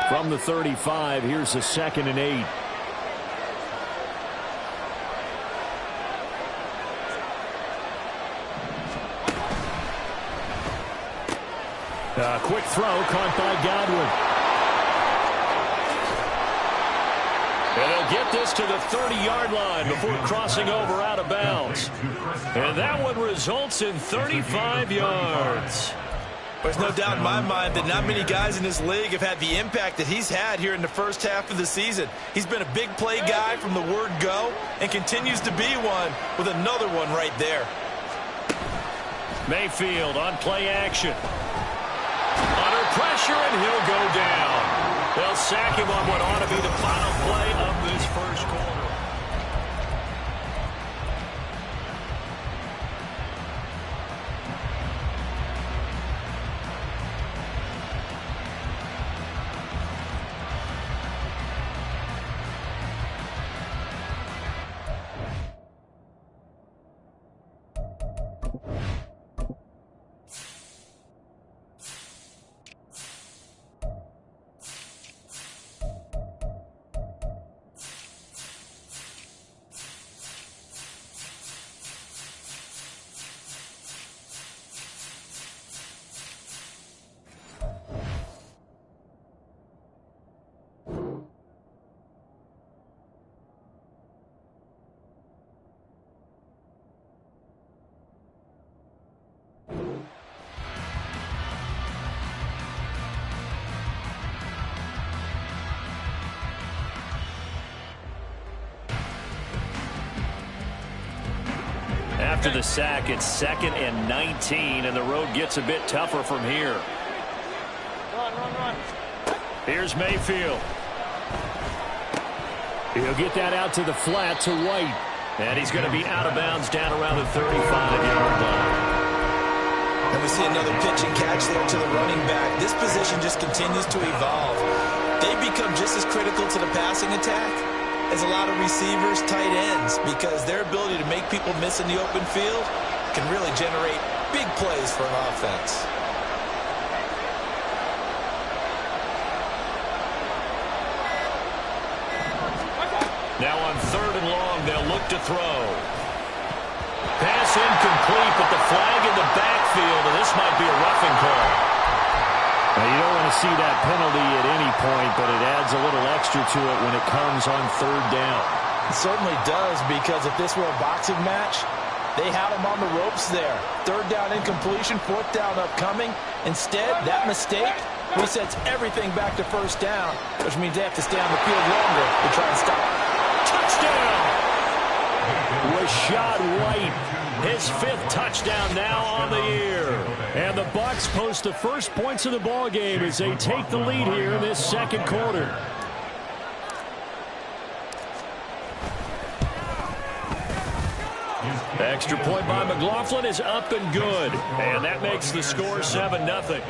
From the 35, here's a 2nd and 8. Quick throw caught by Godwin. And they'll get this to the 30-yard line before crossing over out of bounds. And that one results in 35 yards. There's no doubt in my mind that not many guys in this league have had the impact that he's had here in the first half of the season. He's been a big play guy from the word go and continues to be one with another one right there. Mayfield on play action. Under pressure, and he'll go down. They'll sack him on what ought to be the final play of this first quarter. After the sack, it's 2nd and 19, and the road gets a bit tougher from here. Run. Here's Mayfield. He'll get that out to the flat to White. And he's going to be out of bounds down around the 35-yard line. And we see another pitch and catch there to the running back. This position just continues to evolve. They become just as critical to the passing attack as a lot of receivers, tight ends, because their ability to make people miss in the open field can really generate big plays for an offense. Now on 3rd and long, they'll look to throw. Pass incomplete, but the flag in the backfield, and this might be a roughing call. Now, you don't want to see that penalty at any point, but it adds a little extra to it when it comes on 3rd down. It certainly does, because if this were a boxing match, they had him on the ropes there. 3rd down incompletion, 4th down upcoming. Instead, that mistake resets everything back to 1st down, which means they have to stay on the field longer to try and stop. Touchdown! Rachaad White, his 5th touchdown now on the year. And the Bucs post the first points of the ball game as they take the lead here in this 2nd quarter. Extra point by McLaughlin is up and good. And that makes the score 7-0.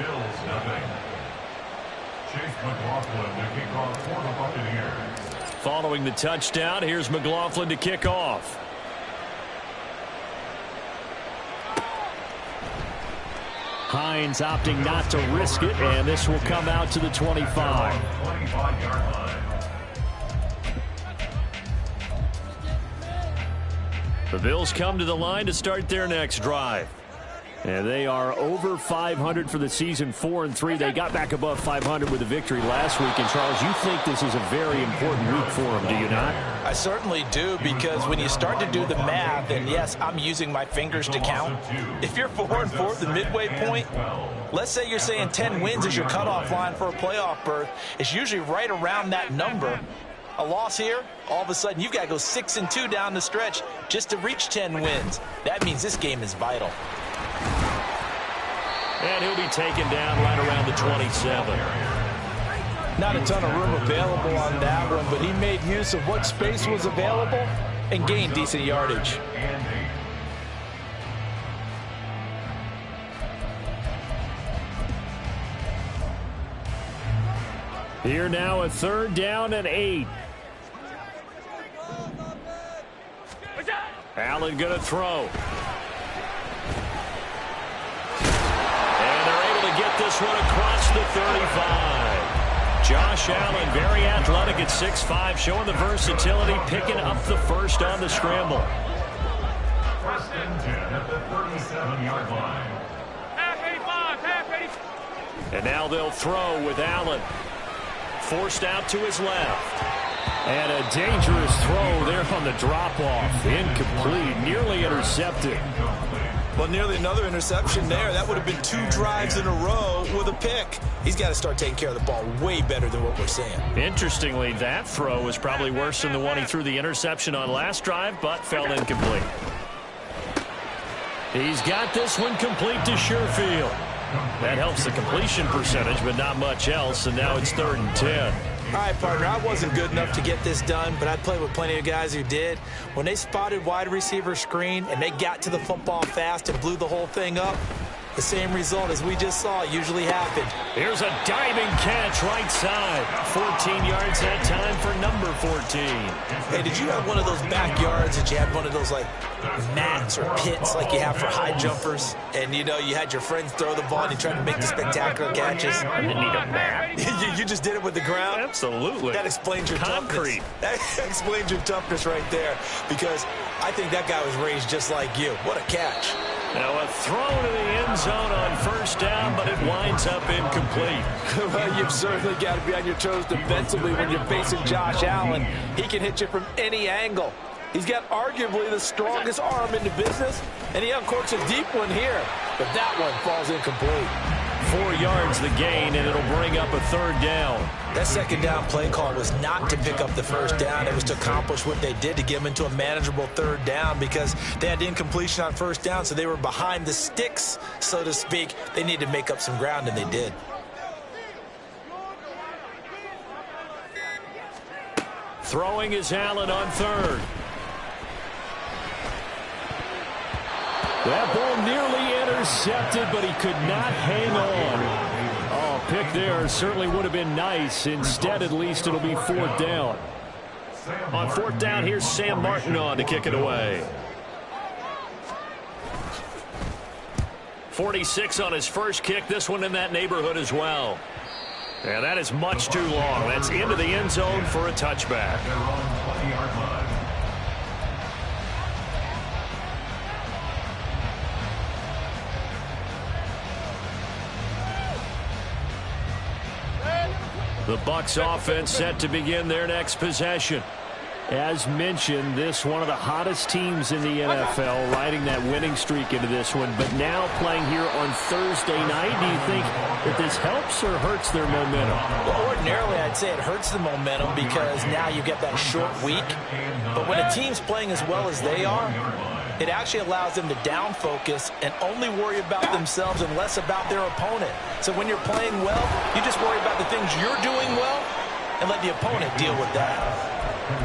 Following the touchdown, here's McLaughlin to kick off. Hines opting not to risk it, and this will come out to the 25. The Bills come to the line to start their next drive. And they are over 500 for the season, 4-3. They got back above 500 with a victory last week. And, Charles, you think this is a very important week for them, do you not? I certainly do, because when you start to do the math, and yes, I'm using my fingers to count. If you're 4-4 at the midway point, let's say you're saying 10 wins is your cutoff line for a playoff berth. It's usually right around that number. A loss here, all of a sudden you've got to go 6-2 down the stretch just to reach 10 wins. That means this game is vital. And he'll be taken down right around the 27. Not a ton of room available on that one, but he made use of what space was available and gained decent yardage. Here now a 3rd down and 8. Allen going to throw. And they're able to get this one across the 35. Josh Josh Allen, very athletic at 6'5", showing the versatility, picking up the first on the scramble. First and 10 at the 37-yard line. And now they'll throw with Allen. Forced out to his left. And a dangerous throw there on the drop-off. Incomplete, nearly intercepted. Well, nearly another interception there. That would have been 2 drives in a row with a pick. He's got to start taking care of the ball way better than what we're seeing. Interestingly, that throw was probably worse than the one he threw the interception on last drive, but fell incomplete. He's got this one complete to Sherfield. That helps the completion percentage, but not much else, and now it's 3rd and 10. All right, partner, I wasn't good enough to get this done, but I played with plenty of guys who did. When they spotted wide receiver screen and they got to the football fast and blew the whole thing up, the same result as we just saw usually happened. Here's a diving catch right side. 14 yards that time for number 14. Hey, did you have one of those backyards that you had one of those, like, mats or pits like you have for high jumpers? And, you know, you had your friends throw the ball and you tried to make the spectacular catches? I didn't need a mat. you just did it with the ground? Absolutely. That explains your concrete. Toughness. That explains your toughness right there, because I think that guy was raised just like you. What a catch. Now a throw to the end zone on first down, but it winds up incomplete. Well, you've certainly got to be on your toes defensively when you're facing Josh Allen. He can hit you from any angle. He's got arguably the strongest arm in the business, and he uncorks a deep one here. But that one falls incomplete. 4 yards the gain, and it'll bring up a 3rd down. That 2nd down play call was not to pick up the 1st down. It was to accomplish what they did, to get them into a manageable 3rd down, because they had incompletion on 1st down, so they were behind the sticks, so to speak. They needed to make up some ground, and they did. Throwing is Allen on 3rd. That ball nearly intercepted, but he could not hang on. Oh, pick there certainly would have been nice. Instead, at least, it'll be 4th down. On 4th down, here's Sam Martin on to kick it away. 46 on his first kick. This one in that neighborhood as well. And that is much too long. That's into the end zone for a touchback. The Bucs offense set to begin their next possession. As mentioned, this one of the hottest teams in the NFL, riding that winning streak into this one, but now playing here on Thursday night. Do you think that this helps or hurts their momentum? Well, ordinarily, I'd say it hurts the momentum, because now you get that short week. But when a team's playing as well as they are, it actually allows them to down focus and only worry about themselves and less about their opponent. So when you're playing well, you just worry about the things you're doing well and let the opponent deal with that.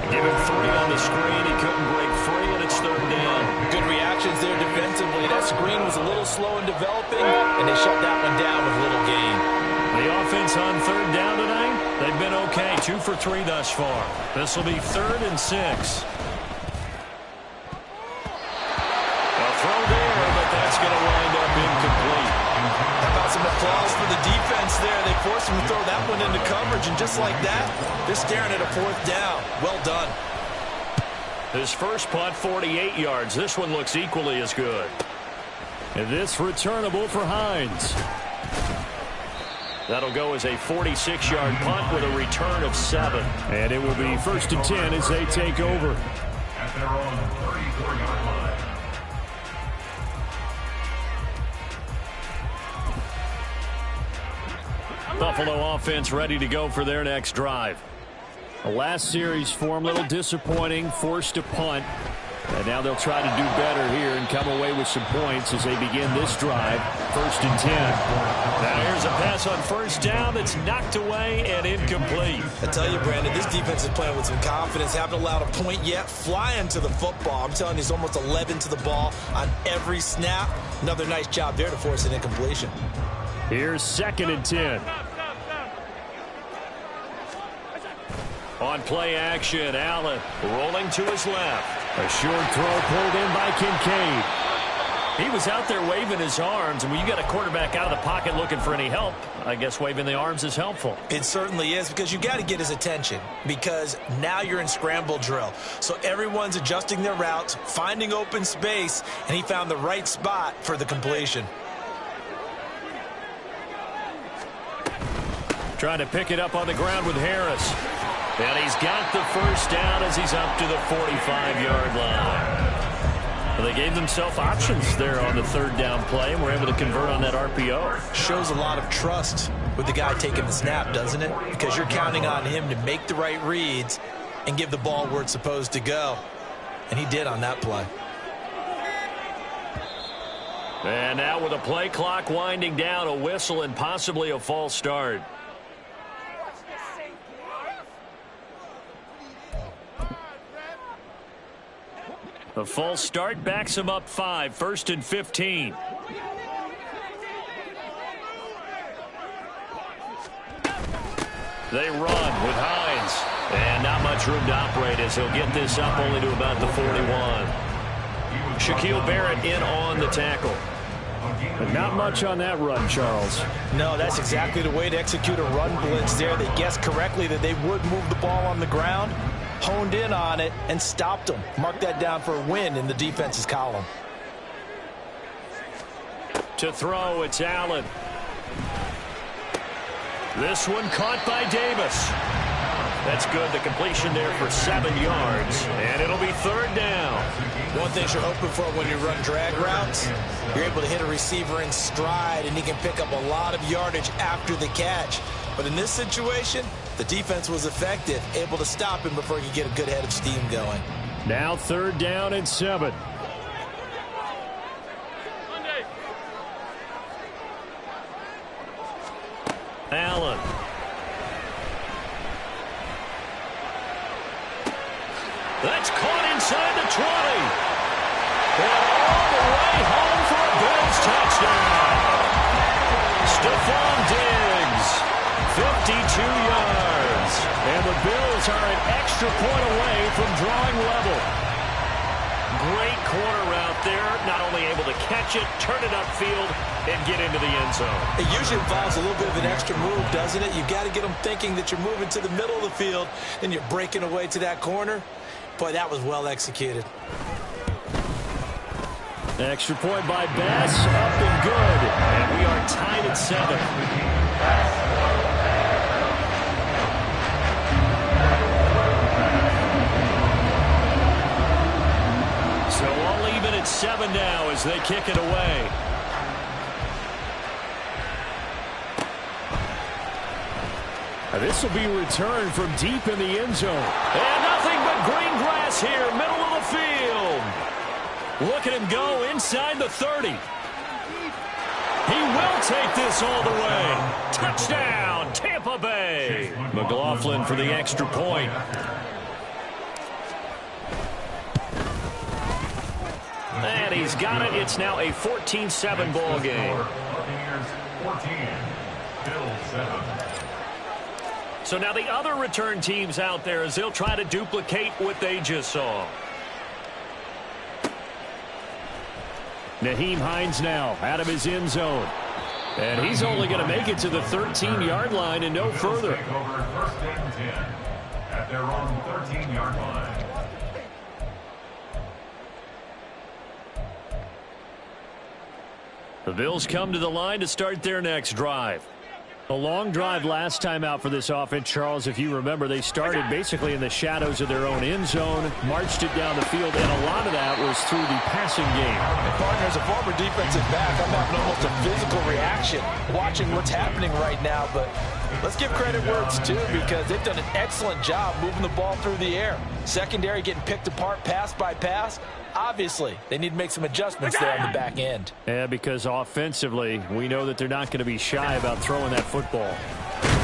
Give him 3 on the screen. He couldn't break free, and it's 3rd down. Good reactions there defensively. That screen was a little slow in developing, and they shut that one down with little gain. The offense on 3rd down tonight, they've been okay. 2 for 3 thus far. This will be 3rd and 6. Throw there, but that's going to wind up incomplete. How about some applause for the defense there? They forced him to throw that one into coverage, and just like that, they're staring at a 4th down. Well done. His first punt, 48 yards. This one looks equally as good. And this returnable for Hines. That'll go as a 46-yard punt with a return of 7. And it will be 1st and 10 as they take over. At their own 34-yard line. Buffalo offense ready to go for their next drive. The last series for them, a little disappointing, forced a punt. And now they'll try to do better here and come away with some points as they begin this drive. 1st and 10. Now here's a pass on 1st down that's knocked away and incomplete. I tell you, Brandon, this defense is playing with some confidence. Haven't allowed a point yet. Flying to the football. I'm telling you, it's almost 11 to the ball on every snap. Another nice job there to force an incompletion. Here's 2nd and 10. On play action, Allen rolling to his left. A short throw pulled in by Kincaid. He was out there waving his arms, and when you got a quarterback out of the pocket looking for any help, I guess waving the arms is helpful. It certainly is, because you got to get his attention, because now you're in scramble drill. So everyone's adjusting their routes, finding open space, and he found the right spot for the completion. Trying to pick it up on the ground with Harris. And he's got the first down as he's up to the 45-yard line. Well, they gave themselves options there on the third down play, and were able to convert on that RPO. Shows a lot of trust with the guy taking the snap, doesn't it? Because you're counting on him to make the right reads and give the ball where it's supposed to go. And he did on that play. And now with a play clock winding down, a whistle and possibly a false start. The false start backs him up 5, 1st and 15. They run with Hines. And not much room to operate as he'll get this up only to about the 41. Shaquille Barrett in on the tackle. But not much on that run, Charles. No, that's exactly the way to execute a run blitz there. They guessed correctly that they would move the ball on the ground, honed in on it, and stopped them. Mark that down for a win in the defense's column. To throw, it's Allen. This one caught by Davis. That's good. The completion there for 7 yards. And it'll be third down. One thing you're hoping for when you run drag routes, you're able to hit a receiver in stride, and he can pick up a lot of yardage after the catch. But in this situation, the defense was effective, able to stop him before he could get a good head of steam going. Now third down and 7. Allen. That's caught inside the 20. And all the way home for a Bills touchdown. Stephon Diggs, 52 yards. And the Bills are an extra point away from drawing level. Great corner route there. Not only able to catch it, turn it upfield, and get into the end zone. It usually involves a little bit of an extra move, doesn't it? You've got to get them thinking that you're moving to the middle of the field, and you're breaking away to that corner. Boy, that was well executed. Extra point by Bass, up and good. And we are tied at 7. So all even at 7 now as they kick it away. This will be returned from deep in the end zone. And nothing but green grass here, middle of the field. Look at him go inside the 30. He will take this all the way. Touchdown, Tampa Bay. McLaughlin for the extra point. And he's got it. It's now a 14-7 ball game. Buccaneers 14, Bills 7. So now the other return teams out there as they'll try to duplicate what they just saw. Nyheim Hines now out of his end zone. And he's only going to make it to the 13-yard line and no further. Take over 1st and 10 at their own 13-yard line. The Bills come to the line to start their next drive. A long drive last time out for this offense, Charles. If you remember, they started basically in the shadows of their own end zone, marched it down the field, and a lot of that was through the passing game. And partner, as a former defensive back, I'm having almost a physical reaction watching what's happening right now. But let's give credit where it's due, because they've done an excellent job moving the ball through the air. Secondary getting picked apart pass by pass. Obviously, they need to make some adjustments there on the back end. Yeah, because offensively, we know that they're not going to be shy about throwing that football.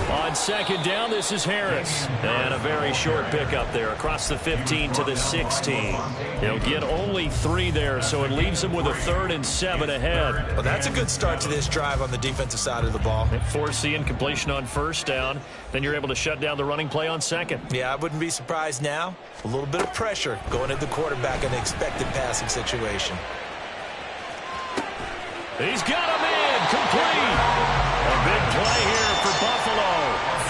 On second down, this is Harris. And a very short pickup there across the 15 to the 16. They'll get only 3 there, so it leaves them with a 3rd and 7 ahead. Well, that's a good start to this drive on the defensive side of the ball. Force the incompletion on first down. Then you're able to shut down the running play on second. Yeah, I wouldn't be surprised now. A little bit of pressure going at the quarterback in an expected passing situation. He's got him in, complete. A big play here for Buffalo,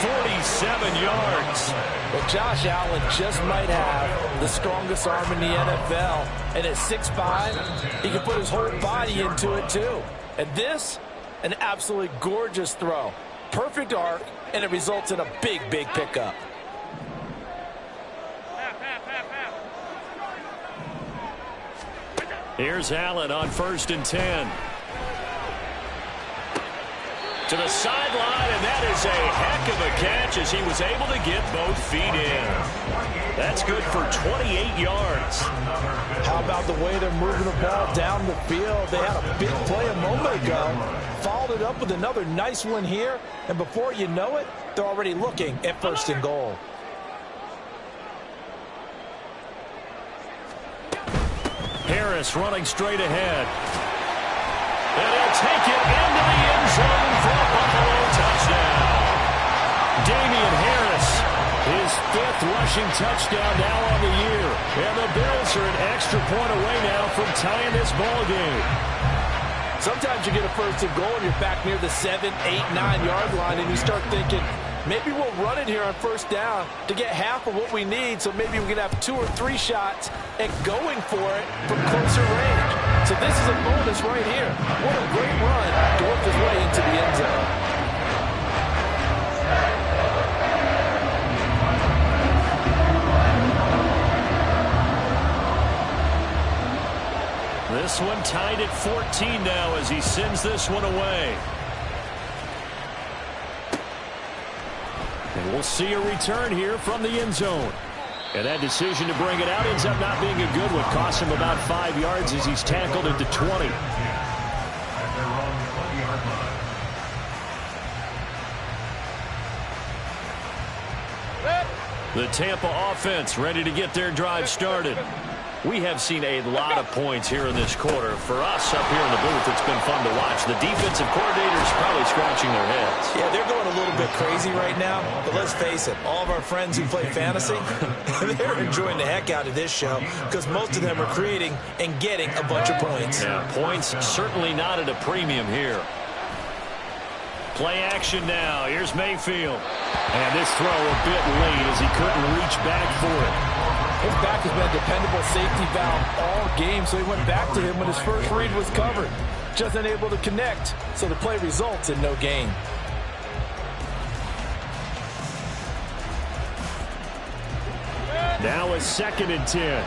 47 yards. Well, Josh Allen just might have the strongest arm in the NFL. And at 6'5", he can put his whole body into it too. And this, an absolutely gorgeous throw. Perfect arc, and it results in a big, big pickup. Here's Allen on 1st and 10. To the sideline, and that is a heck of a catch as he was able to get both feet in. That's good for 28 yards. How about the way they're moving the ball down the field? They had a big play a moment ago, followed it up with another nice one here, and before you know it, they're already looking at 1st and goal. Harris running straight ahead. And he'll take it into the end zone for a Buffalo touchdown. Damian Harris, his 5th rushing touchdown now on the year. And the Bills are an extra point away now from tying this ball game. Sometimes you get a 1st and goal and you're back near the 7, 8, 9-yard line, and you start thinking, maybe we'll run it here on 1st down to get half of what we need, so maybe we can have 2 or 3 shots at going for it from closer range. So this is a bonus right here. What a great run to work his way into the end zone. This one tied at 14 now as he sends this one away. And we'll see a return here from the end zone. And that decision to bring it out ends up not being a good one. Costs him about 5 yards as he's tackled at the 20. The Tampa offense ready to get their drive started. We have seen a lot of points here in this quarter. For us up here in the booth, it's been fun to watch. The defensive coordinators probably scratching their heads. Yeah, they're going a little bit crazy right now. But let's face it, all of our friends who play fantasy, they're enjoying the heck out of this show because most of them are creating and getting a bunch of points. Yeah, points certainly not at a premium here. Play action now. Here's Mayfield. And this throw a bit late as he couldn't reach back for it. His back has been a dependable safety valve all game, so he went back to him when his first read was covered. Just unable to connect, so the play results in no gain. Now a 2nd and 10.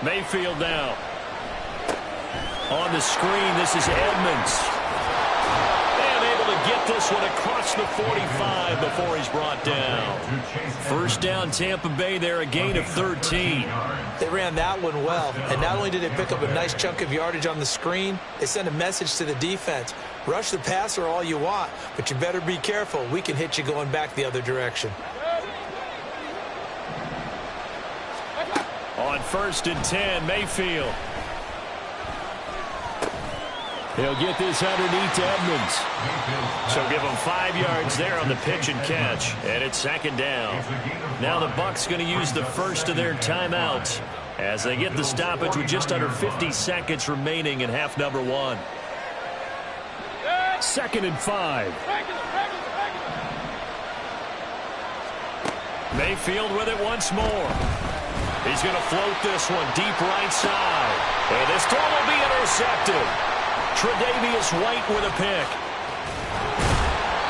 Mayfield now. On the screen, this is Edmonds. Get this one across the 45 before he's brought down. 1st down, Tampa Bay there, a gain of 13. They ran that one well, and not only did they pick up a nice chunk of yardage on the screen, they sent a message to the defense. Rush the passer all you want, but you better be careful. We can hit you going back the other direction. On 1st and 10, Mayfield. He'll get this underneath to Edmonds. So give him 5 yards there on the pitch and catch. And it's 2nd down. Now the Bucs going to use the first of their timeouts as they get the stoppage with just under 50 seconds remaining in half number 1. 2nd and 5. Mayfield with it once more. He's going to float this one deep right side. And this throw will be intercepted. Tre'Davious White with a pick.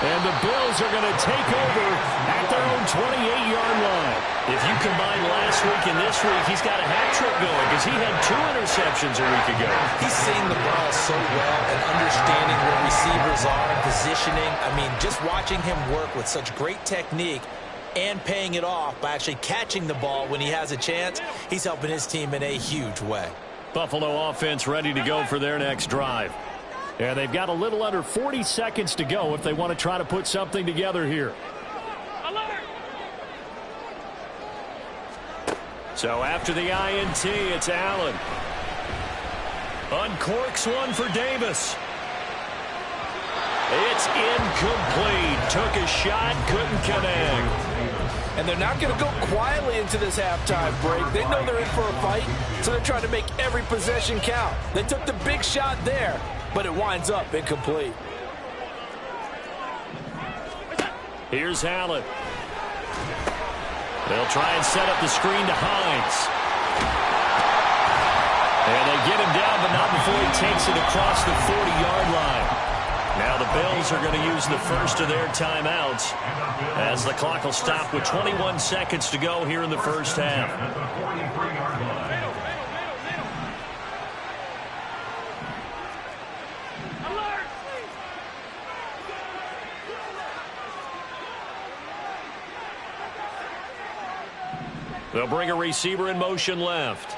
And the Bills are going to take over at their own 28-yard line. If you combine last week and this week, he's got a hat trick going because he had 2 interceptions a week ago. He's seeing the ball so well and understanding where receivers are and positioning. I mean, just watching him work with such great technique and paying it off by actually catching the ball when he has a chance, he's helping his team in a huge way. Buffalo offense ready to go for their next drive. And they've got a little under 40 seconds to go if they want to try to put something together here. So after the INT, it's Allen. Uncorks one for Davis. It's incomplete. Took a shot, couldn't connect. And they're not going to go quietly into this halftime break. They know they're in for a fight, so they're trying to make every possession count. They took the big shot there, but it winds up incomplete. Here's Allen. They'll try and set up the screen to Hines. And they get him down, but not before he takes it across the 40-yard line. Now the Bills are going to use the first of their timeouts as the clock will stop with 21 seconds to go here in the first half. They'll bring a receiver in motion left.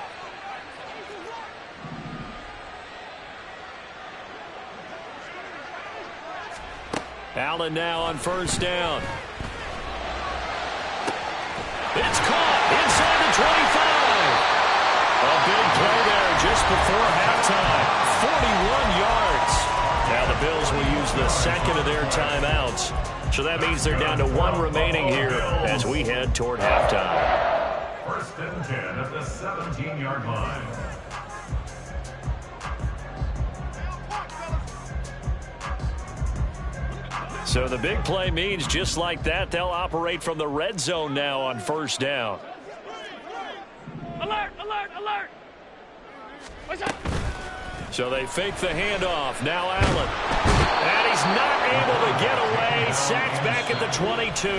Allen now on first down. It's caught inside the 25. A big play there just before halftime. 41 yards. Now the Bills will use the second of their timeouts. So that means they're down to one remaining here as we head toward halftime. First and 10 at the 17-yard line. So the big play means just like that, they'll operate from the red zone now on first down. Alert, alert, alert. What's up? So they fake the handoff. Now Allen. And he's not able to get away. Sacked back at the 22.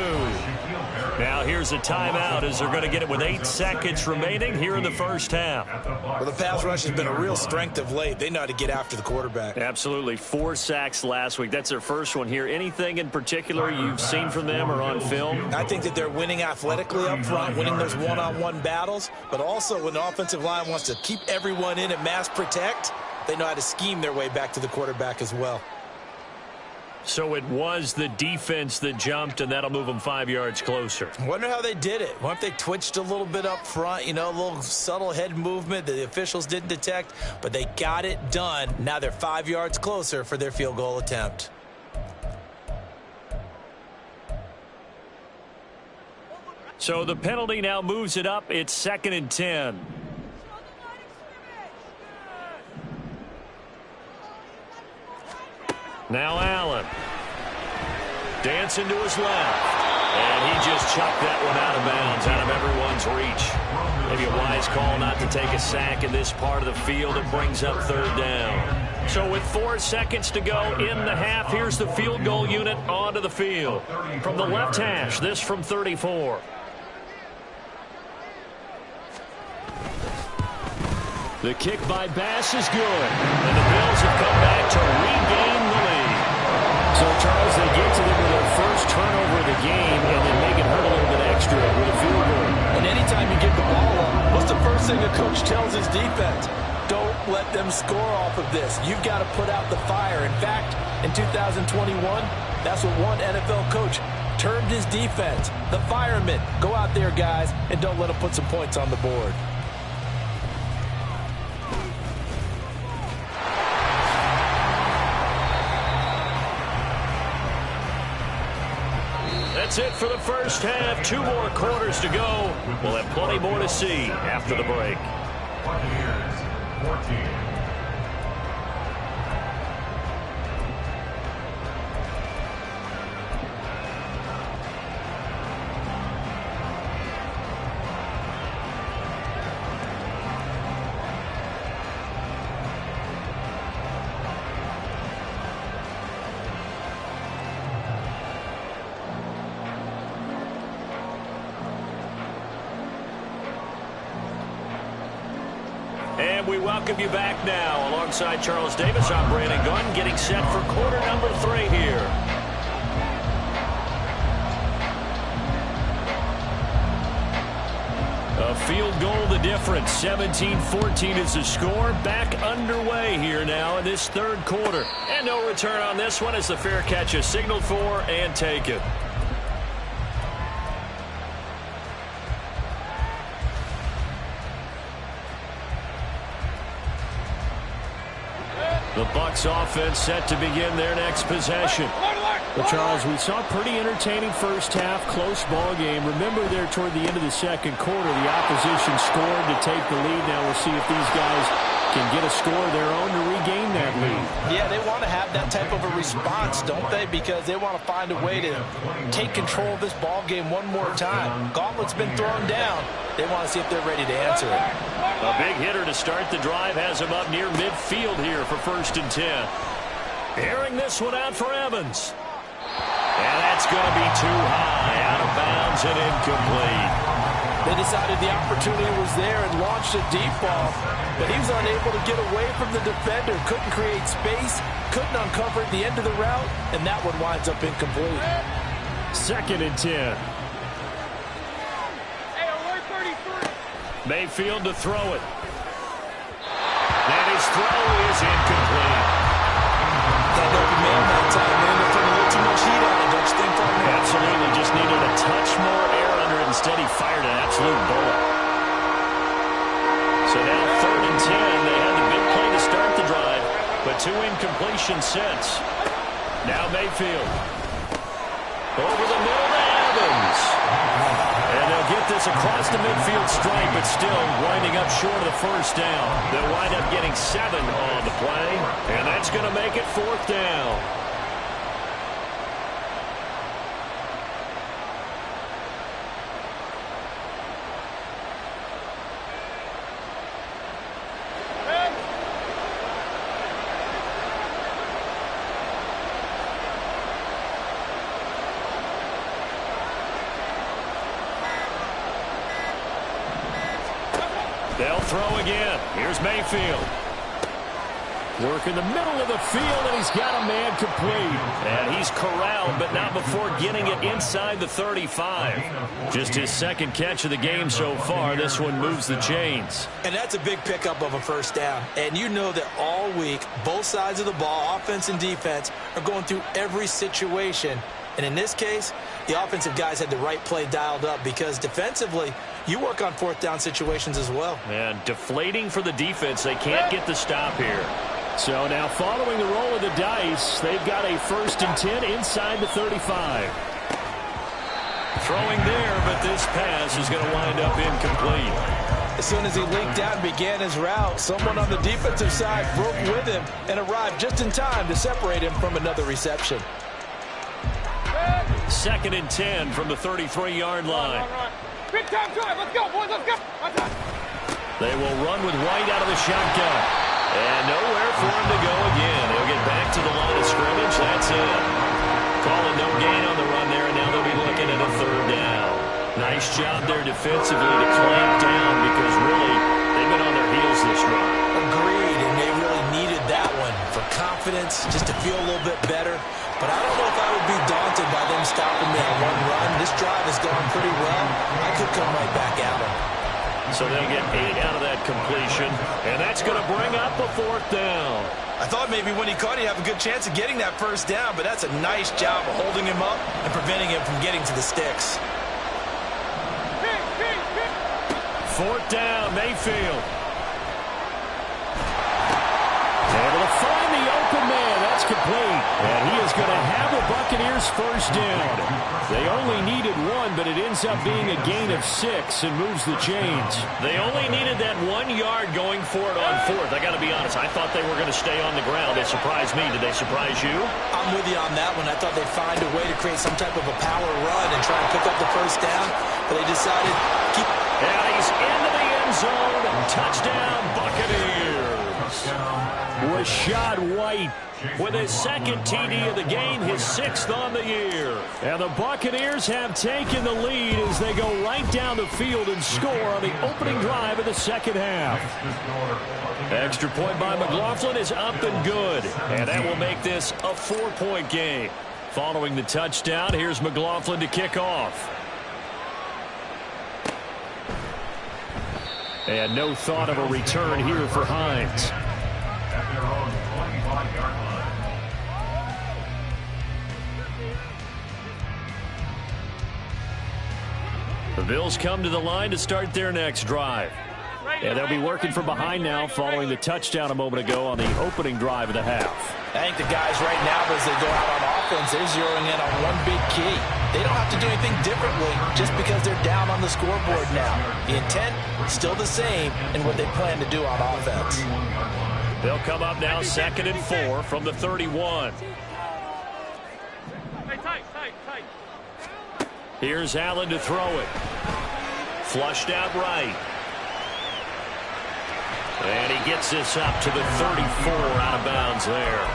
Now here's a timeout as they're going to get it with 8 seconds remaining here in the first half. Well, the pass rush has been a real strength of late. They know how to get after the quarterback. Absolutely. 4 sacks last week. That's their first one here. Anything in particular you've seen from them or on film? I think that they're winning athletically up front, winning those one-on-one battles, but also when the offensive line wants to keep everyone in and mass protect, they know how to scheme their way back to the quarterback as well. So it was the defense that jumped, and that'll move them 5 yards closer. I wonder how they did it. Wonder if they twitched a little bit up front, you know, a little subtle head movement that the officials didn't detect, but they got it done. Now they're 5 yards closer for their field goal attempt. So the penalty now moves it up. It's 2nd and 10. Now Allen. Dancing to his left. And he just chucked that one out of bounds, out of everyone's reach. Maybe a wise call not to take a sack in this part of the field. It brings up 3rd down. So with 4 seconds to go in the half, here's the field goal unit onto the field. From the left hash, this from 34. The kick by Bass is good. And the Bills have come back to regain the lead. So, Charles, they get to them with their first turnover of the game and then make it hurt a little bit extra with a field goal. And anytime you give the ball up, what's the first thing a coach tells his defense? Don't let them score off of this. You've got to put out the fire. In fact, in 2021, that's what one NFL coach termed his defense. The firemen. Go out there, guys, and don't let them put some points on the board. That's it for the first half. 2 more quarters to go. We'll have plenty more to see after the break. Buccaneers, 14. And we welcome you back now. Alongside Charles Davis, I'm Brandon Gunn, getting set for quarter number 3 here. A field goal the difference. 17-14 is the score. Back underway here now in this 3rd quarter. And no return on this one as the fair catch is signaled for and taken. The Bucs offense set to begin their next possession. Well, Charles, we saw a pretty entertaining first half, close ball game. Remember there toward the end of the second quarter, the opposition scored to take the lead. Now we'll see if these guys can get a score of their own to regain that lead. Yeah, they want to have that type of a response, don't they? Because they want to find a way to take control of this ball game one more time. Gauntlet's been thrown down. They want to see if they're ready to answer it. A big hitter to start the drive has him up near midfield here for 1st and 10. Airing this one out for Evans. And that's going to be too high, out of bounds and incomplete. They decided the opportunity was there and launched a deep ball, but he was unable to get away from the defender, couldn't create space, couldn't uncover at the end of the route, and that one winds up incomplete. 2nd and 10. Hey, alert 33. Mayfield to throw it. And his throw is incomplete. That open man that time, man, they're putting a little too much heat on it, don't you think, partner? Absolutely, just needed a touch more air under it. Instead, he fired an absolute bullet. So now 3rd and 10. They had the big play to start the drive, but 2 incompletions since. Now Mayfield. Over the middle to Evans. And they'll get this across the midfield stripe, but still winding up short of the first down. They'll wind up getting 7 on the play, and that's going to make it 4th down. They'll throw again. Here's Mayfield. Work in the middle of the field, and he's got a man complete. And he's corralled, but not before getting it inside the 35. Just his 2nd catch of the game so far. This one moves the chains. And that's a big pickup of a first down. And you know that all week, both sides of the ball, offense and defense, are going through every situation. And in this case, the offensive guys had the right play dialed up because defensively, you work on 4th down situations as well. And deflating for the defense. They can't get the stop here. So now following the roll of the dice, they've got a 1st and 10 inside the 35. Throwing there, but this pass is going to wind up incomplete. As soon as he leaked out and began his route, someone on the defensive side broke with him and arrived just in time to separate him from another reception. 2nd and 10 from the 33-yard line. Big time drive. Let's go, boys. Let's go. They will run with White out of the shotgun. And nowhere for him to go again. He'll get back to the line of scrimmage. That's it. Calling no gain on the run there, and now they'll be looking at a 3rd down. Nice job there defensively to clamp down because really they've been on their heels this run. Agreed, and they really needed that one for confidence, just to feel a little bit better. But I don't know if I would be daunted by them stopping me on one run. This drive has gone pretty well. I could come right back at them. So they'll get 8 out of that completion, and that's going to bring up a 4th down. I thought maybe when he caught it, he'd have a good chance of getting that first down, but that's a nice job of holding him up and preventing him from getting to the sticks. 4th down, Mayfield. Able to find the open man. That's complete. And he is going to have the Buccaneers first down. They only needed 1, but it ends up being a gain of 6 and moves the chains. They only needed that 1 yard going for it on 4th. I got to be honest. I thought they were going to stay on the ground. They surprised me. Did they surprise you? I'm with you on that one. I thought they'd find a way to create some type of a power run and try and pick up the first down, but they decided to keep. And he's into the end zone. Touchdown, Buccaneers. Rachaad White with his 2nd TD of the game, his 6th on the year. And the Buccaneers have taken the lead as they go right down the field and score on the opening drive of the 2nd half. Extra point by McLaughlin is up and good. And that will make this a 4-point game. Following the touchdown, here's McLaughlin to kick off. And no thought of a return here for Hines. At their own 25-yard line. The Bills come to the line to start their next drive. And they'll be working from behind now following the touchdown a moment ago on the opening drive of the half. I think the guys right now, as they go out on offense, they're zeroing in on one big key. They don't have to do anything differently just because they're down on the scoreboard now. The intent still the same in what they plan to do on offense. They'll come up now 2nd and 4 from the 31. Hey, tight. Here's Allen to throw it. Flushed out right. And he gets this up to the 34 out of bounds there.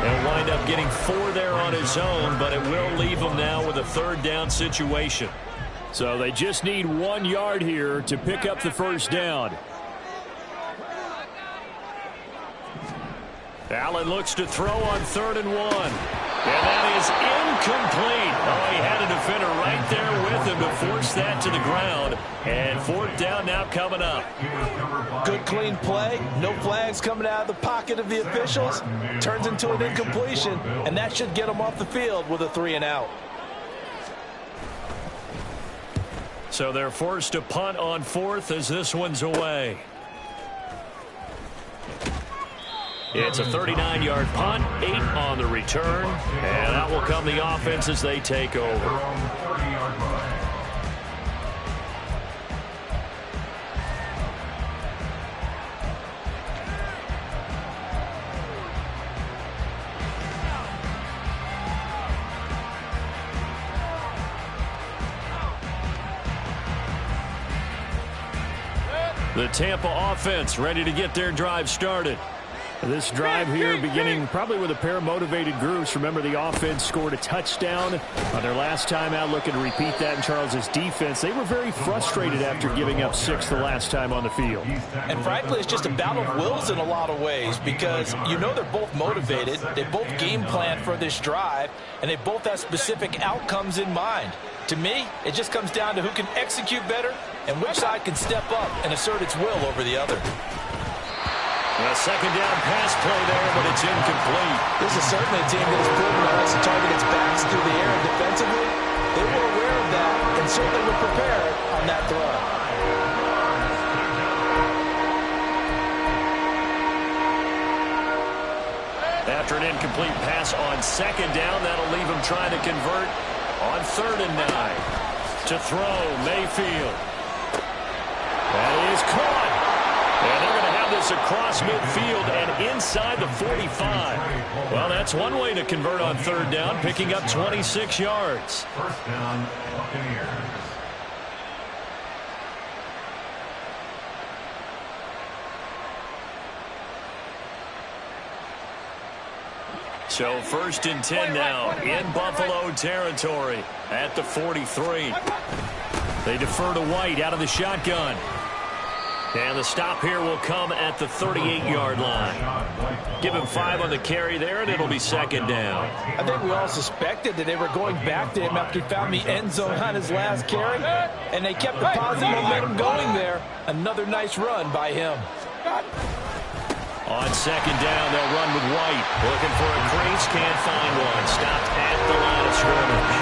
He'll wind up getting 4 there on his own, but it will leave him now with a 3rd down situation. So they just need 1 yard here to pick up the first down. Allen looks to throw on 3rd and 1. And that is incomplete. Oh, he had a defender right there with him to force that to the ground. And 4th down now coming up. Good, clean play. No flags coming out of the pocket of the officials. Turns into an incompletion, and that should get them off the field with a 3 and out. So they're forced to punt on 4th as this one's away. It's a 39-yard punt, 8 on the return, and that will come the offense as they take over. The Tampa offense ready to get their drive started. This drive here beginning probably with a pair of motivated groups. Remember, the offense scored a touchdown on their last time out, looking to repeat that in Charles's defense. They were very frustrated after giving up 6 the last time on the field. And frankly, it's just a battle of wills in a lot of ways because you know they're both motivated. They both game plan for this drive, and they both have specific outcomes in mind. To me, it just comes down to who can execute better and which side can step up and assert its will over the other. A 2nd down pass play there, but it's incomplete. This is certainly a team that has proven to us to target its backs through the air and defensively. They were aware of that and certainly were prepared on that throw. After an incomplete pass on 2nd down, that'll leave him trying to convert on 3rd and 9. To throw, Mayfield. That is caught. And they're going to have this across midfield and inside the 45. Well, that's one way to convert on 3rd down, picking up 26 yards. 1st down, Buccaneers. So 1st and 10 now in Buffalo territory at the 43. They defer to White out of the shotgun. And the stop here will come at the 38-yard line. Give him 5 on the carry there, and it'll be 2nd down. I think we all suspected that they were going back to him after he found the end zone on his last carry, and they kept the positive momentum going there. Another nice run by him. On 2nd down, they'll run with White. Looking for a crease, can't find one. Stopped at the line of scrimmage.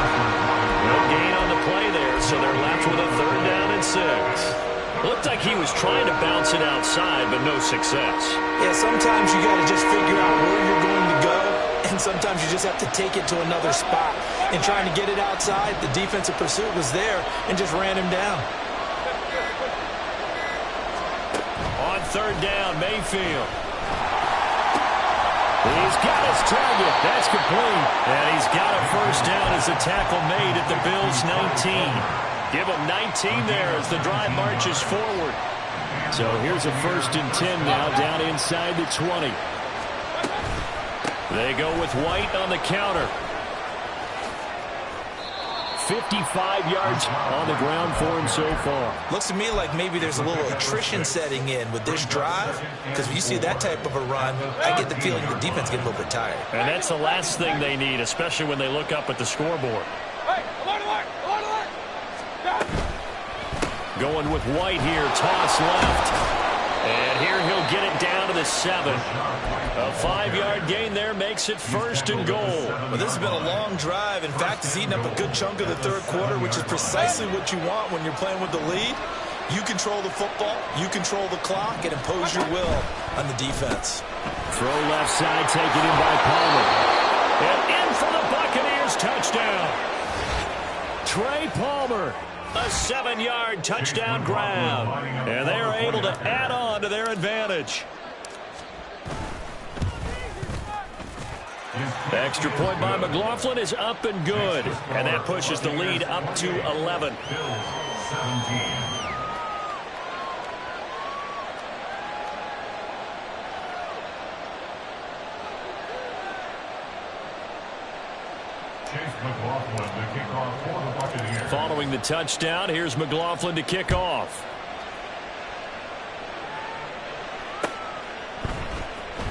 No gain on the play there, so they're left with a 3rd down and 6. Looked like he was trying to bounce it outside, but no success. Yeah, sometimes you got to just figure out where you're going to go, and sometimes you just have to take it to another spot. In trying to get it outside, the defensive pursuit was there and just ran him down. On 3rd down, Mayfield. He's got his target. That's complete. And he's got a 1st down as the tackle made at the Bills' 19. Give him 19 there as the drive marches forward. So here's a 1st and 10 now down inside the 20. They go with White on the counter. 55 yards on the ground for him so far. Looks to me like maybe there's a little attrition setting in with this drive, because when you see that type of a run, I get the feeling the defense gets a little bit tired. And that's the last thing they need, especially when they look up at the scoreboard. Hey, alert, alert, alert, alert. Going with White here, toss left. And here he'll get it down to the 7. A 5-yard gain there makes it 1st and goal. Well, this has been a long drive. In fact, it's eaten up a good chunk of the 3rd quarter, which is precisely what you want when you're playing with the lead. You control the football, you control the clock, and impose your will on the defense. Throw left side, taken in by Palmer. And in for the Buccaneers touchdown. Trey Palmer, a 7-yard touchdown grab. And they're able to add on to their advantage. Extra point by McLaughlin is up and good. And that pushes the lead up to 11. Following the touchdown, here's McLaughlin to kick off.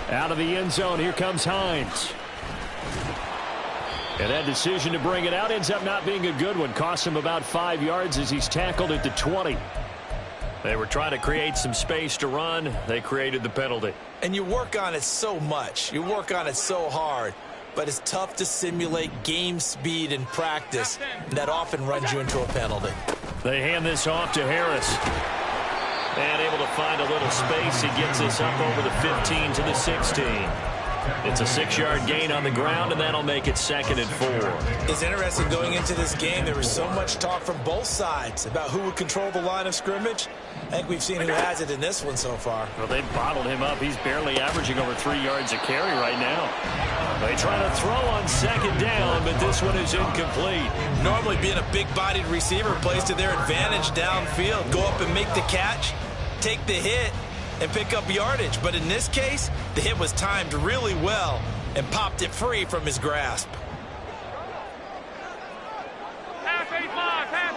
Out of the end zone, here comes Hines. And that decision to bring it out ends up not being a good one. Costs him about 5 yards as he's tackled at the 20. They were trying to create some space to run. They created the penalty. And you work on it so much. You work on it so hard. But it's tough to simulate game speed in practice. And that often runs you into a penalty. They hand this off to Harris. And able to find a little space. He gets this up over the 15 to the 16. It's a 6-yard gain on the ground, and that'll make it 2nd and 4. It's interesting going into this game. There was so much talk from both sides about who would control the line of scrimmage. I think we've seen who has it in this one so far. Well, they've bottled him up. He's barely averaging over 3 yards a carry right now. They try to throw on 2nd down, but this one is incomplete. Normally being a big-bodied receiver plays to their advantage downfield. Go up and make the catch, take the hit, and pick up yardage. But in this case, the hit was timed really well and popped it free from his grasp. Pass 85, pass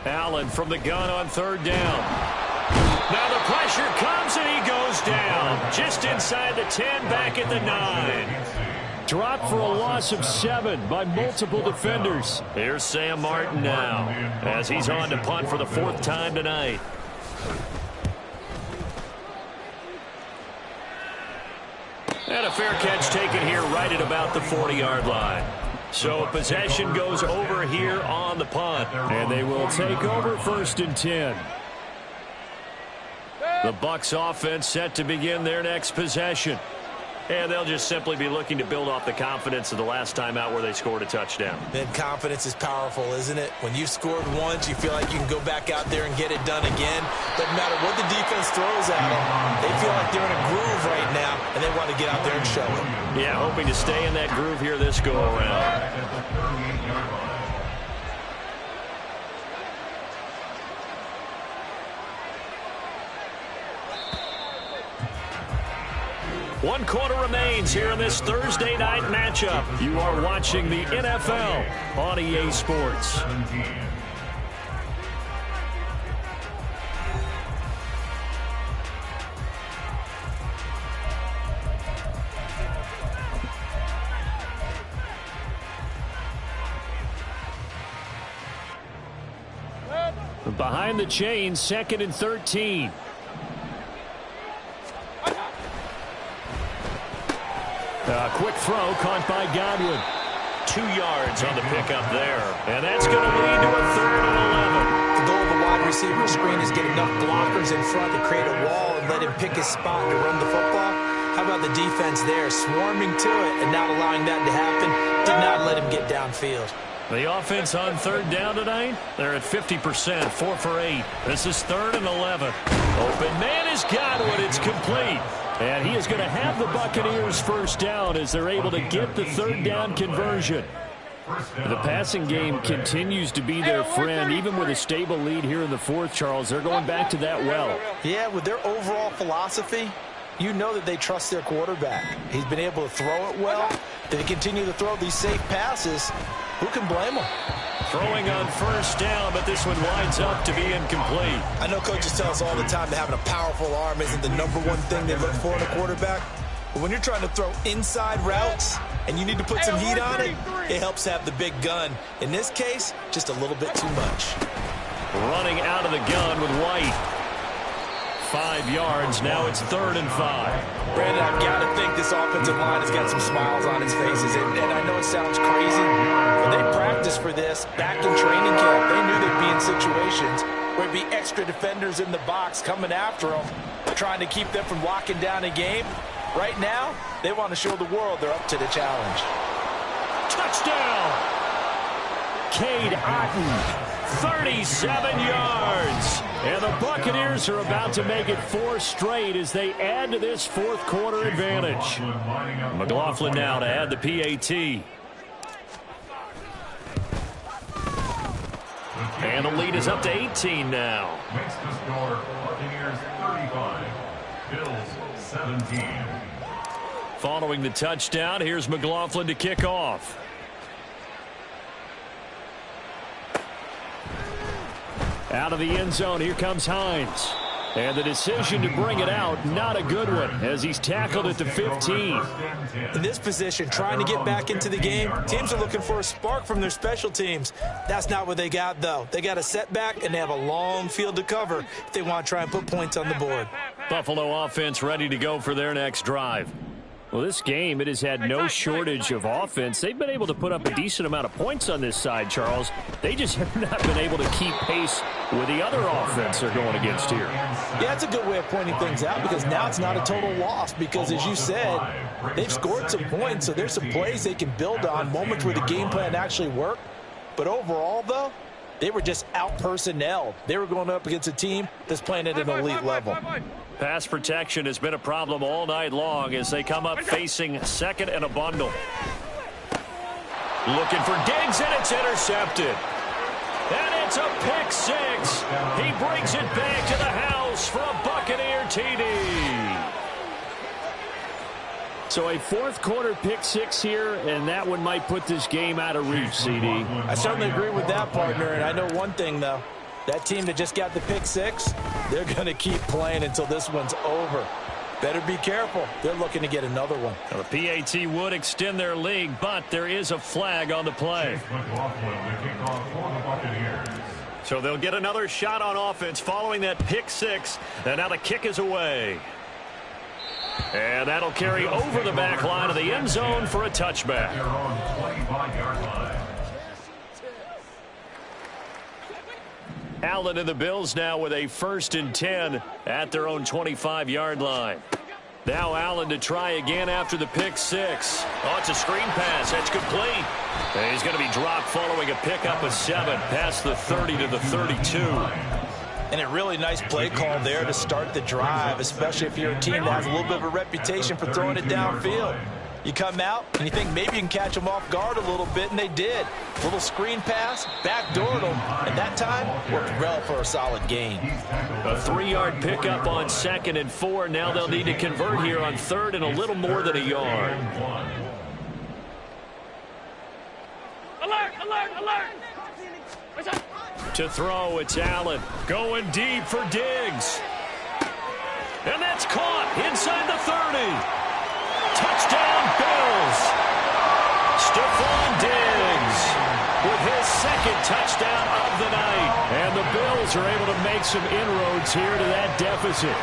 85. Allen from the gun on 3rd down. Now the pressure comes and he goes down. Just inside the 10, back at the 9. Dropped for a loss of 7 by multiple defenders. Here's Sam Martin now as he's on to punt for the 4th time tonight. And a fair catch taken here right at about the 40-yard line. So possession goes over here on the punt. And they will take over 1st and 10. The Bucs offense set to begin their next possession. And they'll just simply be looking to build off the confidence of the last time out where they scored a touchdown. Then confidence is powerful, isn't it? When you've scored once, you feel like you can go back out there and get it done again. Doesn't matter what the defense throws at them. They feel like they're in a groove right now, and they want to get out there and show it. Yeah, hoping to stay in that groove here this go-around. One quarter remains here in this Thursday night matchup. You are watching the NFL on EA Sports. Behind the chains, 2nd and 13. Quick throw caught by Godwin. 2 yards on the pickup there. And that's going to lead to a 3rd and 11. The goal of the wide receiver screen is get enough blockers in front to create a wall and let him pick his spot to run the football. How about the defense there, swarming to it and not allowing that to happen? Did not let him get downfield. The offense on 3rd down tonight, they're at 50%, 4 for 8. This is 3rd and 11. Open man is Godwin. It's complete. And he is going to have the Buccaneers 1st down as they're able to get the 3rd down conversion. The passing game continues to be their friend. Even with a stable lead here in the 4th, Charles, they're going back to that well. Yeah, with their overall philosophy, you know that they trust their quarterback. He's been able to throw it well. They continue to throw these safe passes. Who can blame them? Throwing on 1st down, but this one winds up to be incomplete. I know coaches tell us all the time that having a powerful arm isn't the #1 thing they look for in a quarterback. But when you're trying to throw inside routes and you need to put some heat on it, it helps have the big gun. In this case, just a little bit too much. Running out of the gun with White. 5 yards. Now it's 3rd and 5. Brandon, I've got to think this offensive line has got some smiles on its faces. And I know it sounds crazy, but they practiced this back in training camp. They knew they'd be in situations where there'd be extra defenders in the box coming after them, trying to keep them from locking down a game. Right now, they want to show the world they're up to the challenge. Touchdown! Cade Otton, 37 yards. And the Buccaneers are about to make it 4 straight as they add to this fourth quarter advantage. McLaughlin now to add the PAT. And the lead is up to 18 now. Makes the score Buccaneers 35, Bills 17. Following the touchdown, here's McLaughlin to kick off. Out of the end zone, here comes Hines. And the decision to bring it out, not a good one, as he's tackled at the 15. In this position, trying to get back into the game, teams are looking for a spark from their special teams. That's not what they got, though. They got a setback, and they have a long field to cover if they want to try and put points on the board. Buffalo offense ready to go for their next drive. Well, this game, it has had no shortage of offense. They've been able to put up a decent amount of points on this side, Charles. They just have not been able to keep pace with the other offense they're going against here. Yeah, that's a good way of pointing things out because now it's not a total loss because, as you said, they've scored some points, so there's some plays they can build on, moments where the game plan actually worked. But overall, though, they were just out-personnelled. They were going up against a team that's playing at an elite level. Pass protection has been a problem all night long as they come up facing second and a bundle. Looking for Diggs, and it's intercepted. And it's a pick six. He brings it back to the house for a Buccaneer TD. So a fourth quarter pick six here, and that one might put this game out of reach, CD. I certainly agree with that, partner, and I know one thing, though. That team that just got the pick six, they're going to keep playing until this one's over. Better be careful. They're looking to get another one. Now, the PAT would extend their lead, but there is a flag on the play. So they'll get another shot on offense following that pick six, and now the kick is away. And that'll carry over the back line of the end zone for a touchback. Allen and the Bills now with a 1st and 10 at their own 25-yard line. Now Allen to try again after the pick six. Oh, it's a screen pass. That's complete. And he's going to be dropped following a pickup of 7 past the 30 to the 32. And a really nice play call there to start the drive, especially if you're a team that has a little bit of a reputation for throwing it downfield. You come out and you think maybe you can catch them off guard a little bit, and they did. A little screen pass, backdoored them, and that time worked well for a solid gain. A 3-yard pickup on 2nd and 4. Now they'll need to convert here on 3rd and a little more than a yard. Alert, alert, alert. To throw, it's Allen. Going deep for Diggs. And that's caught inside the 30. Touchdown, Bills. Stephon Diggs with his 2nd touchdown of the night. And the Bills are able to make some inroads here to that deficit.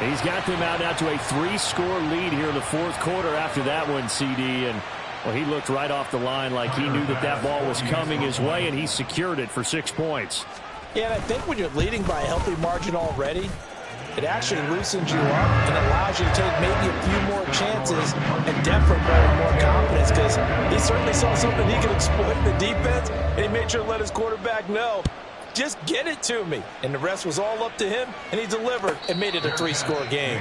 He's got them out now to a 3-score lead here in the 4th quarter after that one, CD. And, well, he looked right off the line like he knew that that ball was coming his way, and he secured it for 6 points. Yeah, and I think when you're leading by a healthy margin already, it actually loosens you up and allows you to take maybe a few more chances and definitely play more confidence because he certainly saw something he could exploit in the defense, and he made sure to let his quarterback know, just get it to me. And the rest was all up to him, and he delivered and made it a 3-score game.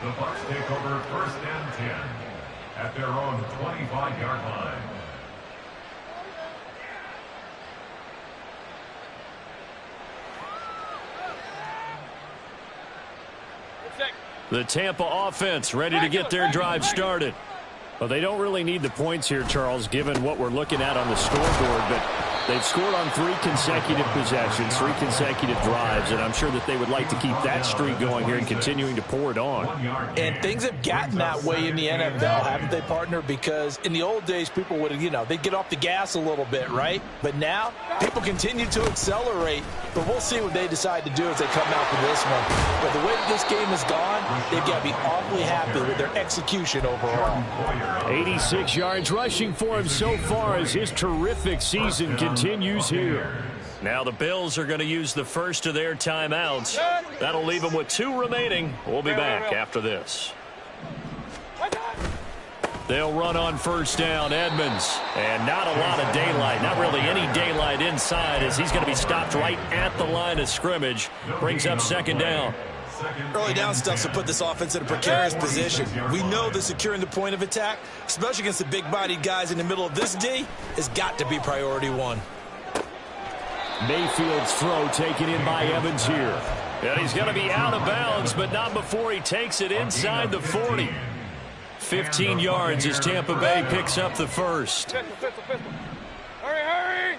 The Bucs take over 1st and 10 at their own 25-yard line. The Tampa offense ready to get their drive started. Well, they don't really need the points here, Charles, given what we're looking at on the scoreboard, but They've scored on 3 consecutive possessions, 3 consecutive drives, and I'm sure that they would like to keep that streak going here and continuing to pour it on. And things have gotten that way in the NFL, haven't they, partner? Because in the old days, people would, they'd get off the gas a little bit, right? But now, people continue to accelerate. But we'll see what they decide to do as they come out for this one. But the way that this game has gone, they've got to be awfully happy with their execution overall. 86 yards rushing for him so far as his terrific season continues here. Now the Bills are going to use the first of their timeouts. That'll leave them with 2 remaining. We'll be back after this. They'll run on first down, Edmonds. And not a lot of daylight, not really any daylight inside, as he's going to be stopped right at the line of scrimmage. Brings up second down. Early down stuff to put this offense in a precarious position. We know that securing the point of attack, especially against the big-bodied guys in the middle of this D, has got to be priority 1. Mayfield's throw taken in by Evans here. And he's going to be out of bounds, but not before he takes it inside the 40. 15 yards as Tampa Bay picks up the first. Hurry!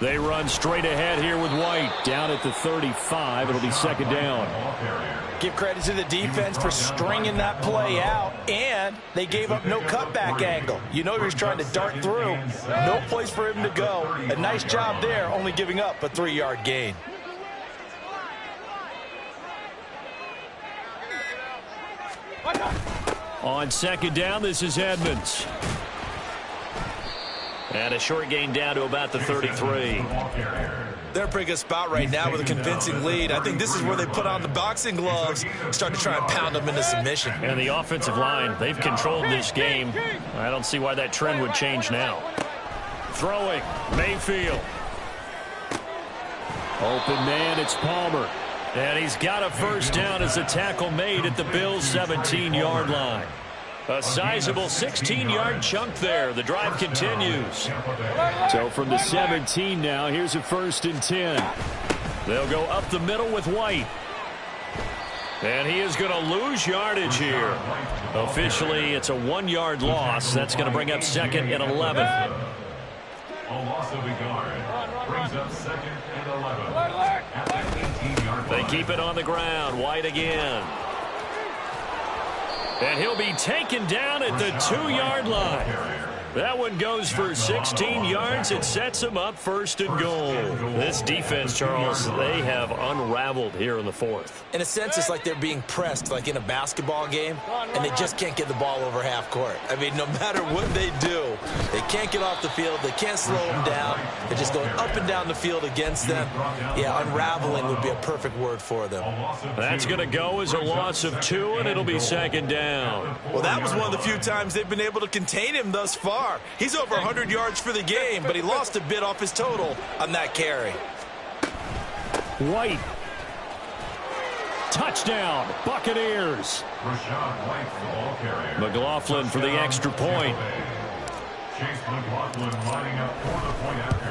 They run straight ahead here with White. Down at the 35. It'll be second down. Give credit to the defense for stringing that play out, and they gave up no cutback angle. He was trying to dart through. No place for him to go. A nice job there, only giving up a 3-yard gain. On second down, this is Edmonds. And a short gain down to about the 33. They're in a pretty good spot right now with a convincing lead. I think this is where they put on the boxing gloves, start to try and pound them into submission. And the offensive line, they've controlled this game. I don't see why that trend would change now. Throwing, Mayfield. Open man, it's Palmer. And he's got a first down as a tackle made at the Bills' 17-yard line. A sizable 16-yard chunk there. The drive continues. So from the 17 now, here's a 1st and 10. They'll go up the middle with White. And he is going to lose yardage here. Officially, it's a 1-yard loss. That's going to bring up 2nd and 11. A loss of a yard brings up 2nd and 11 at the 18-yard line. They keep it on the ground. White again. And he'll be taken down at the 2-yard line. That one goes for 16 yards. It sets him up 1st and goal. This defense, Charles, they have unraveled here in the 4th. In a sense, it's like they're being pressed, like in a basketball game, and they just can't get the ball over half court. I mean, no matter what they do, they can't get off the field. They can't slow them down. They're just going up and down the field against them. Yeah, unraveling would be a perfect word for them. That's going to go as a loss of 2, and it'll be 2nd down. Well, that was one of the few times they've been able to contain him thus far. He's over 100 yards for the game, but he lost a bit off his total on that carry. White. Touchdown, Buccaneers. Rachaad White, the ball carrier. McLaughlin for the extra point. Chase McLaughlin lining up for the point after.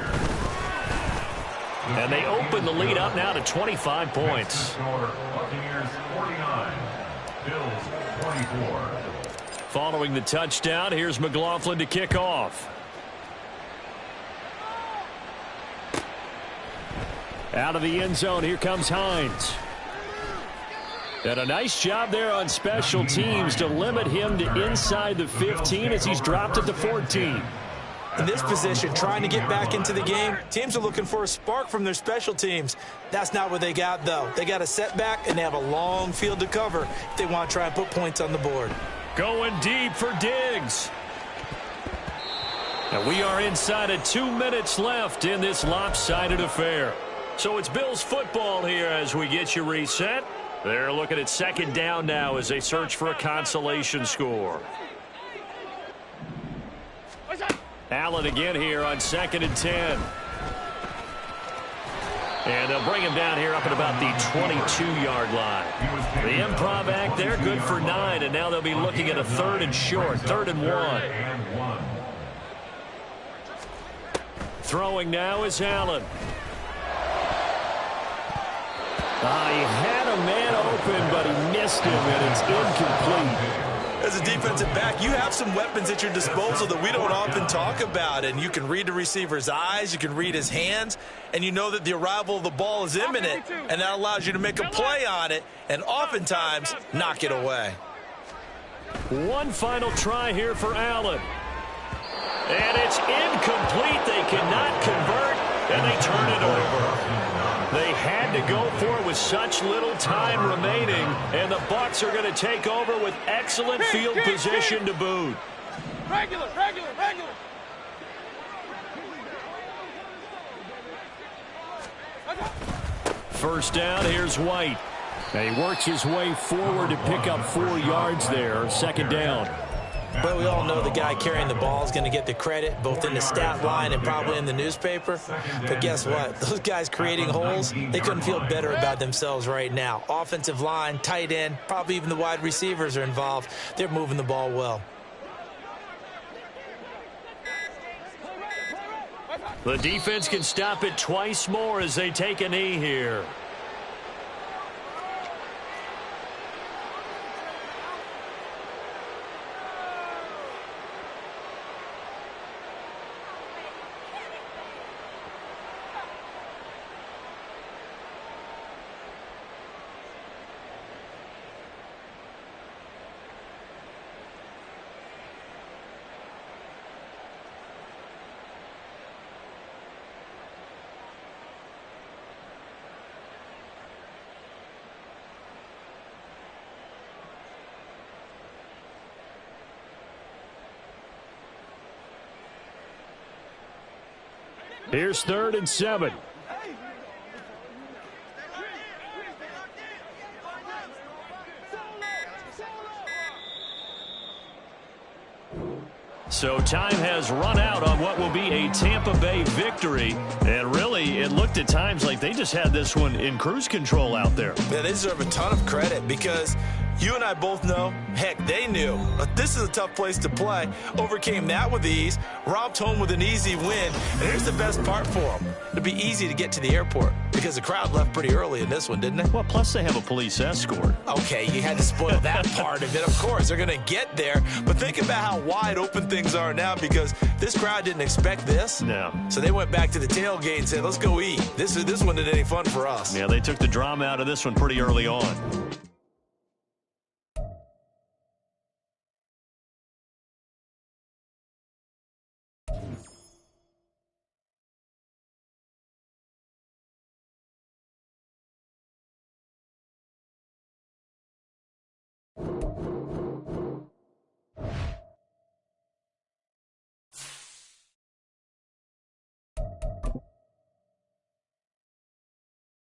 And they open the lead up now to 25 points. Buccaneers 49, Bills 24. Following the touchdown, here's McLaughlin to kick off. Out of the end zone, here comes Hines. And a nice job there on special teams to limit him to inside the 15 as he's dropped at the 14. In this position, trying to get back into the game, teams are looking for a spark from their special teams. That's not what they got, though. They got a setback, and they have a long field to cover if they want to try and put points on the board. Going deep for Diggs. And we are inside of 2 minutes left in this lopsided affair. So it's Bills football here as we get you reset. They're looking at 2nd down now as they search for a consolation score. Allen again here on 2nd and 10. And they'll bring him down here up at about the 22-yard line. The improv act there, good for 9, and now they'll be looking at a 3rd and short, 3rd and 1. Throwing now is Allen. He had a man open, but he missed him, and it's incomplete. As a defensive back, you have some weapons at your disposal that we don't often talk about, and you can read the receiver's eyes, you can read his hands, and you know that the arrival of the ball is imminent, and that allows you to make a play on it and oftentimes knock it away. One final try here for Allen. And it's incomplete. They cannot convert, and they turn it over. They had to go for it with such little time remaining, and the Bucs are going to take over with excellent field position to boot. Regular. First down, here's White. And he works his way forward to pick up 4 yards there. Second down. But we all know the guy carrying the ball is going to get the credit, both in the stat line and probably in the newspaper. But guess what? Those guys creating holes, they couldn't feel better about themselves right now. Offensive line, tight end, probably even the wide receivers are involved. They're moving the ball well. The defense can stop it twice more as they take a knee here. Here's 3rd and 7. So time has run out on what will be a Tampa Bay victory. And really, it looked at times like they just had this one in cruise control out there. Yeah, they deserve a ton of credit because you and I both know, heck, they knew. This is a tough place to play. Overcame that with ease, romped home with an easy win. And here's the best part for them. It'd be easy to get to the airport because the crowd left pretty early in this one, didn't it? Well, plus they have a police escort. Okay, you had to spoil that part of it. Of course, they're going to get there. But think about how wide open things are now because this crowd didn't expect this. No. So they went back to the tailgate and said, let's go eat. This one isn't any fun for us. Yeah, they took the drama out of this one pretty early on.